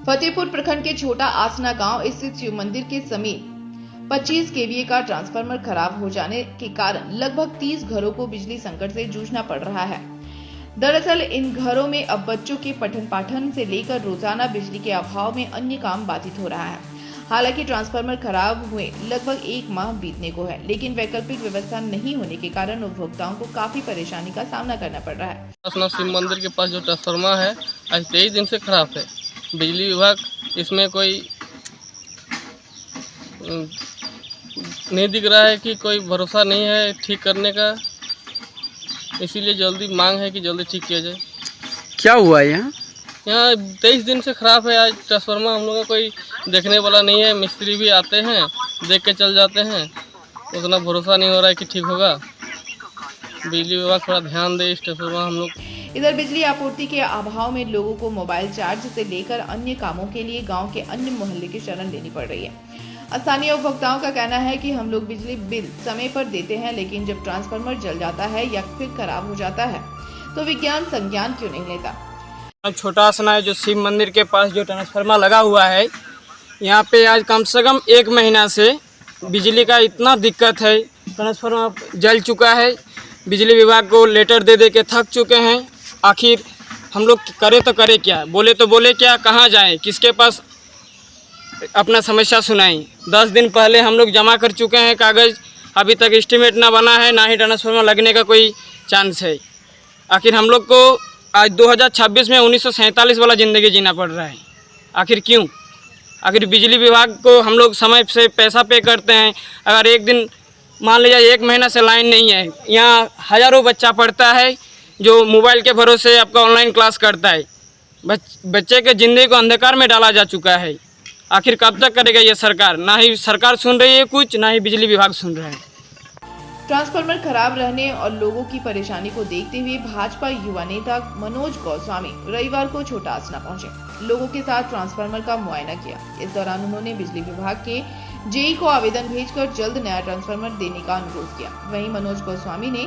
फतेहपुर प्रखंड के छोटा आसना गांव स्थित शिव मंदिर के समीप 25 केवीए का ट्रांसफार्मर खराब हो जाने के कारण लगभग 30 घरों को बिजली संकट से जूझना पड़ रहा है। दरअसल इन घरों में अब बच्चों के पठन पाठन से लेकर रोजाना बिजली के अभाव में अन्य काम बाधित हो रहा है। हालांकि ट्रांसफार्मर खराब हुए लगभग 1 माह बीतने को है, लेकिन वैकल्पिक व्यवस्था नहीं होने के कारण उपभोक्ताओं को काफी परेशानी का सामना करना पड़ रहा है। अपना शिव मंदिर के पास जो ट्रांसफार्मर है आज 23 दिन से खराब है। बिजली विभाग इसमें कोई नहीं दिख रहा है कि कोई भरोसा नहीं है ठीक करने का, इसीलिए जल्दी मांग है कि जल्दी ठीक किया जाए। क्या हुआ यहाँ 23 दिन से खराब है। आज ट्रांसफार्मर हम लोग का कोई देखने वाला नहीं है। मिस्त्री भी आते हैं देख के चल जाते हैं, उतना भरोसा नहीं हो रहा है कि ठीक होगा। बिजली विभाग थोड़ा ध्यान दे इस ट्रांसफार्मर हम लोग। इधर बिजली आपूर्ति के अभाव में लोगों को मोबाइल चार्ज से लेकर अन्य कामों के लिए गांव के अन्य मोहल्ले की शरण लेनी पड़ रही है। स्थानीय उपभोक्ताओं का कहना है कि हम लोग बिजली बिल समय पर देते हैं, लेकिन जब ट्रांसफार्मर जल जाता है या फिर खराब हो जाता है तो विज्ञान संज्ञान क्यों नहीं लेता। छोटा आसना है जो शिव मंदिर के पास जो ट्रांसफार्मर लगा हुआ है, यहाँ पे आज कम से कम 1 महीना से बिजली का इतना दिक्कत है। ट्रांसफार्मर जल चुका है, बिजली विभाग को लेटर दे दे के थक चुके हैं। आखिर हम लोग करे तो करे क्या, बोले तो बोले क्या, कहाँ जाएं, किसके पास अपना समस्या सुनाएं। 10 दिन पहले हम लोग जमा कर चुके हैं कागज़, अभी तक एस्टीमेट ना बना है, ना ही ट्रांसफार्मर लगने का कोई चांस है। आखिर हम लोग को आज 2026 में 1947 वाला ज़िंदगी जीना पड़ रहा है। आखिर क्यों? आखिर बिजली विभाग को हम लोग समय से पैसा पे करते हैं, अगर एक दिन मान लीजिए 1 महीना से लाइन नहीं है, यहाँ हज़ारों बच्चा पढ़ता है जो मोबाइल के भरोसे आपका ऑनलाइन क्लास करता है। बच्चे के ज़िंदगी को अंधकार में डाला जा चुका है। आखिर कब तक करेगा ये सरकार? ना ही सरकार सुन रही है कुछ, ना ही बिजली विभाग सुन रहा है। ट्रांसफार्मर खराब रहने और लोगों की परेशानी को देखते हुए भाजपा युवा नेता मनोज गोस्वामी रविवार को छोटा आसना पहुंचे। लोगों के साथ ट्रांसफार्मर का मुआयना किया। इस दौरान उन्होंने बिजली विभाग के जेई को आवेदन भेजकर जल्द नया ट्रांसफार्मर देने का अनुरोध किया। वहीं मनोज गोस्वामी ने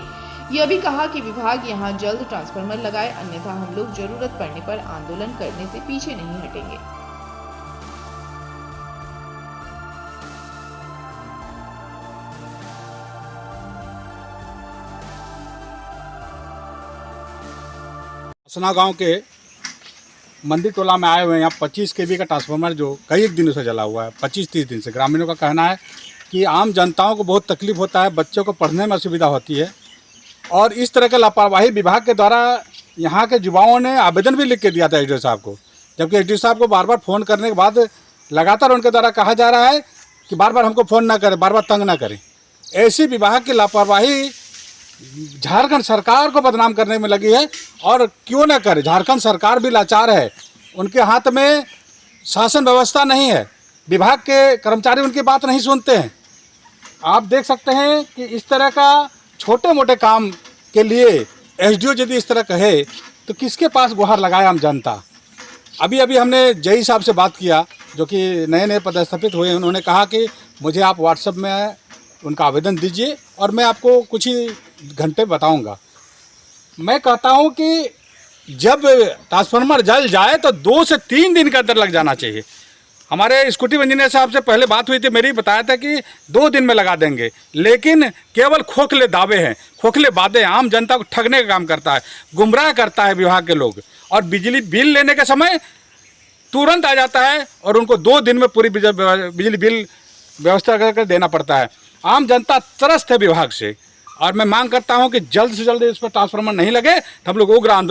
यह भी कहा कि विभाग यहां जल्द ट्रांसफार्मर लगाए, अन्यथा हम लोग जरूरत पड़ने पर आंदोलन करने से पीछे नहीं हटेंगे। आसना गांव के मंदिर टोला में आए हुए हैं। यहाँ 25 केवी का ट्रांसफार्मर जो कई एक दिनों से जला हुआ है, 25-30 दिन से। ग्रामीणों का कहना है कि आम जनताओं को बहुत तकलीफ होता है, बच्चों को पढ़ने में असुविधा होती है, और इस तरह के लापरवाही विभाग के द्वारा यहाँ के युवाओं ने आवेदन भी लिख के दिया था एसडीओ साहब को, जबकि एसडीओ साहब को बार बार फ़ोन करने के बाद लगातार उनके द्वारा कहा जा रहा है कि बार बार हमको फ़ोन ना करें, बार बार तंग ना करें। ऐसी विभाग की लापरवाही झारखंड सरकार को बदनाम करने में लगी है। और क्यों न करे, झारखंड सरकार भी लाचार है, उनके हाथ में शासन व्यवस्था नहीं है, विभाग के कर्मचारी उनकी बात नहीं सुनते हैं। आप देख सकते हैं कि इस तरह का छोटे मोटे काम के लिए एसडीओ यदि इस तरह कहे तो किसके पास गुहार लगाए आम जनता। अभी हमने जेई साहब से बात किया, जो कि नए पदस्थापित हुए। उन्होंने कहा कि मुझे आप व्हाट्सएप में उनका आवेदन दीजिए और मैं आपको कुछ ही घंटे बताऊंगा। मैं कहता हूं कि जब ट्रांसफार्मर जल जाए तो 2 से 3 दिन का अंदर लग जाना चाहिए। हमारे एक्जीक्यूटिव इंजीनियर साहब से पहले बात हुई थी, मेरी बताया था कि 2 दिन में लगा देंगे, लेकिन केवल खोखले दावे हैं, खोखले वादे। आम जनता को ठगने का काम करता है, गुमराह करता है विभाग के लोग। और बिजली बिल लेने के समय तुरंत आ जाता है और उनको 2 दिन में पूरी बिजली बिल व्यवस्था करके देना पड़ता है। आम जनता त्रस्त है विभाग से, और मैं मांग करता हूं कि जल्द से जल्द इस पर ट्रांसफार्मर नहीं लगे तो हम लोग उग्र आंदोलन